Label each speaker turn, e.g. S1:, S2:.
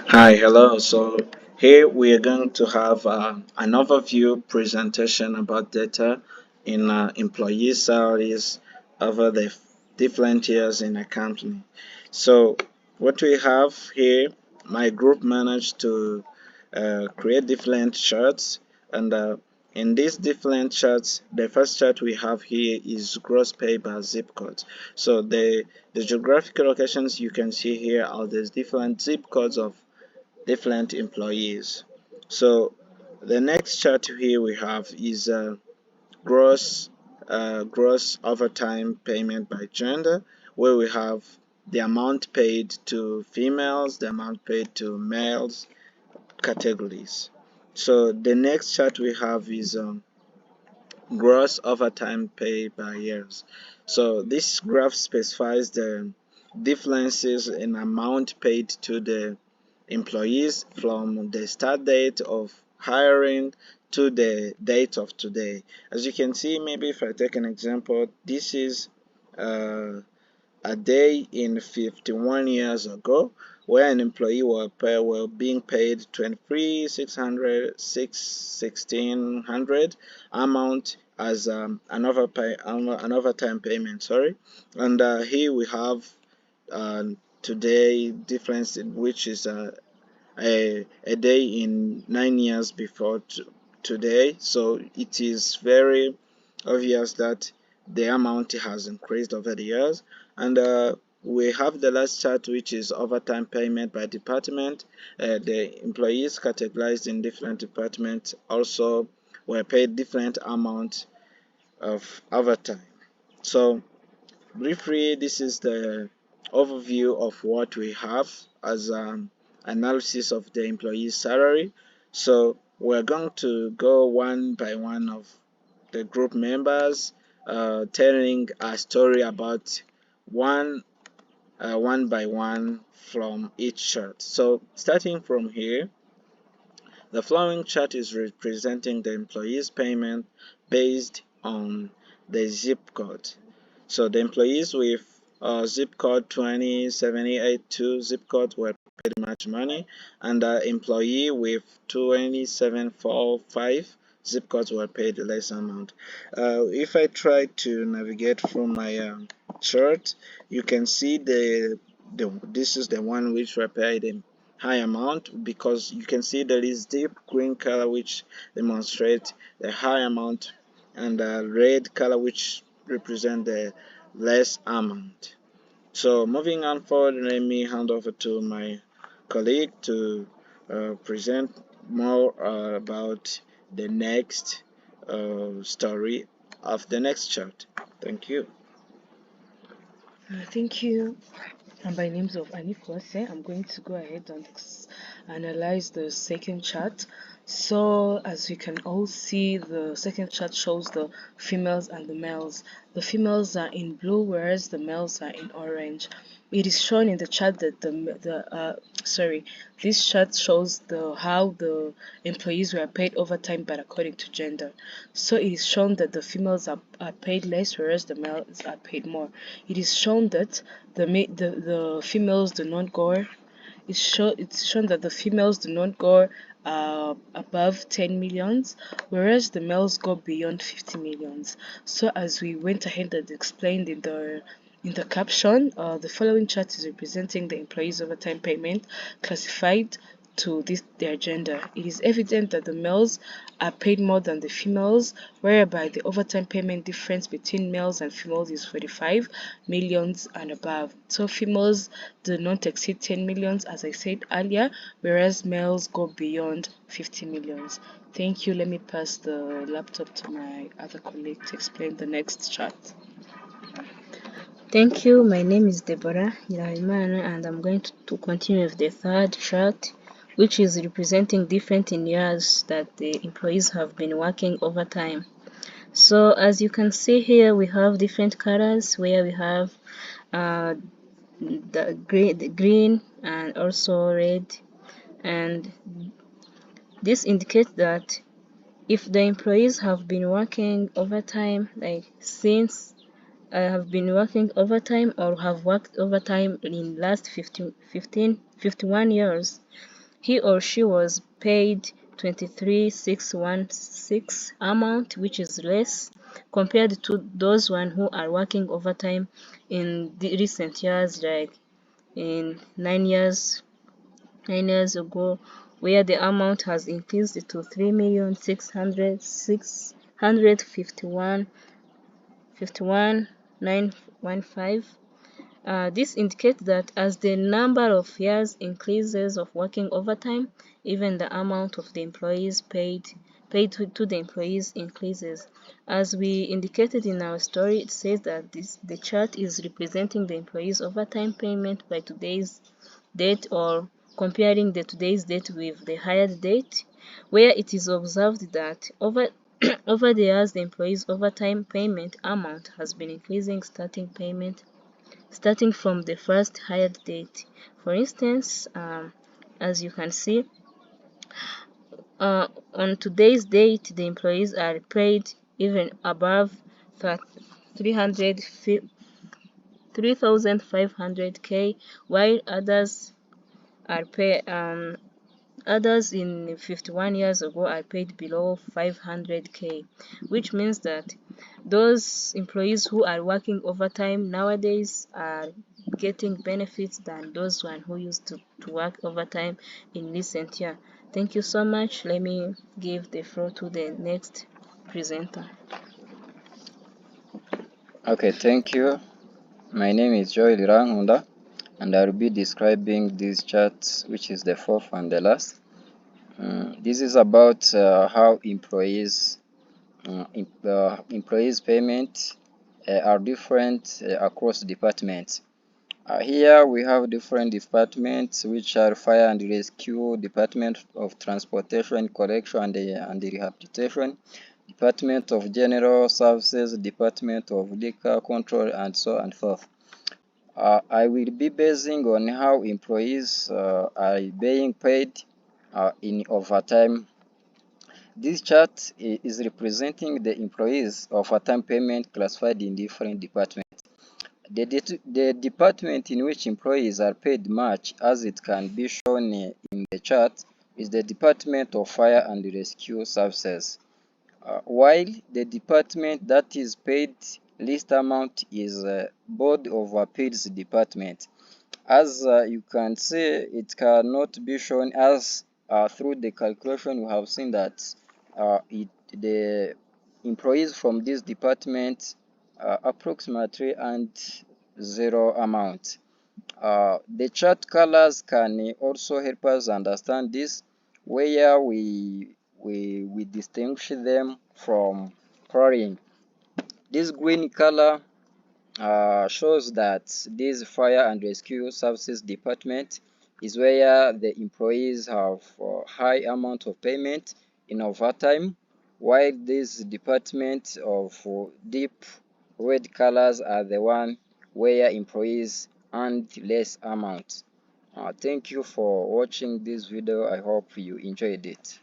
S1: Hi, hello. So here we are going to have an overview presentation about data in employee salaries over the different years in a company. So what we have here, my group managed to create different charts, and in these different charts, the first chart we have here is gross pay by zip code. So the geographical locations you can see here are the different zip codes of different employees. So the next chart here we have is gross gross overtime payment by gender, where we have the amount paid to females, the amount paid to males categories. So the next chart we have is gross overtime pay by years. So this graph specifies the differences in amount paid to the employees from the start date of hiring to the date of today. As you can see, maybe if I take an example, this is uh, a day in 51 years ago where an employee were being paid 23,600 1600 amount as an overtime payment, sorry. And here we have uh, today difference in which is a day in 9 years before today. So it is very obvious that the amount has increased over the years. And we have the last chart, which is overtime payment by department. The employees categorized in different departments also were paid different amount of overtime. So briefly, this is the overview of what we have as an analysis of the employee's salary. So we're going to go one by one of the group members, telling a story about one one by one from each chart. So starting from here, the following chart is representing the employee's payment based on the zip code. So the employees with zip code 20782 zip code were paid much money, and the employee with 2745 zip codes were paid less amount. If I try to navigate through my chart, you can see this is the one which were paid in high amount, because you can see there is deep green color which demonstrates the high amount, and red color which represent the less amount. So moving on forward, let me hand over to my colleague to present more about the next story of the next chart. Thank you.
S2: Thank you. And by names of Anifwase, I'm going to go ahead and analyze the second chart. So as you can all see, the second chart shows the females and the males. The females are in blue, whereas the males are in orange. It is shown in the chart that this chart shows how the employees were paid overtime, but according to gender. So it is shown that the females are paid less, whereas the males are paid more. It is shown that the females do not go. It's shown that the females do not go above 10 millions, whereas the males go beyond 50 millions. So as we went ahead and explained in the caption, the following chart is representing the employees' overtime payment classified to their gender. It is evident that the males are paid more than the females, whereby the overtime payment difference between males and females is 45 millions and above. So females do not exceed 10 millions, as I said earlier, whereas males go beyond 50 millions. Thank you. Let me pass the laptop to my other colleague to explain the next chart.
S3: Thank you. My name is Deborah Nyiraimana, and I'm going to continue with the third chart, which is representing different in years that the employees have been working overtime. So as you can see here, we have different colors where we have the green and also red, and this indicates that if the employees have been working overtime, like since I have been working overtime or have worked overtime in last 51 years, he or she was paid 23,616 amount, which is less compared to those one who are working overtime in the recent years, like in 9 years ago, where the amount has increased to 3,651,915. This indicates that as the number of years increases of working overtime, even the amount of the employees paid to the employees increases. As we indicated in our story, it says that the chart is representing the employees overtime payment by today's date, or comparing the today's date with the hired date, where it is observed that over over the years the employees overtime payment amount has been increasing starting from the first hired date. For instance, as you can see, on today's date, the employees are paid even above 3,500K, while others in 51 years ago are paid below 500K, which means that those employees who are working overtime nowadays are getting benefits than those one who used to work overtime in recent year. Thank you so much. Let me give the floor to the next presenter.
S4: Okay, thank you. My name is Joy Lirangunda, and I will be describing these charts, which is the fourth and the last. This is about how employees payment are different across departments. Here we have different departments, which are Fire and Rescue, Department of Transportation, Collection and Rehabilitation, Department of General Services, Department of Liquor Control, and so on and forth. I will be basing on how employees are being paid in overtime. This chart is representing the employees' overtime payment classified in different departments. The department in which employees are paid much, as it can be shown in the chart, is the Department of Fire and Rescue Services. While the department that is paid least amount is Board of Appeals Department. As you can see, it cannot be shown as through the calculation we have seen that the employees from this department approximately and zero amount. The chart colors can also help us understand this, where we distinguish them from chlorine. This green color shows that this Fire and Rescue Services Department is where the employees have high amount of payment in overtime, while this department of deep red colors are the one where employees earn less amount. Thank you for watching this video. I hope you enjoyed it.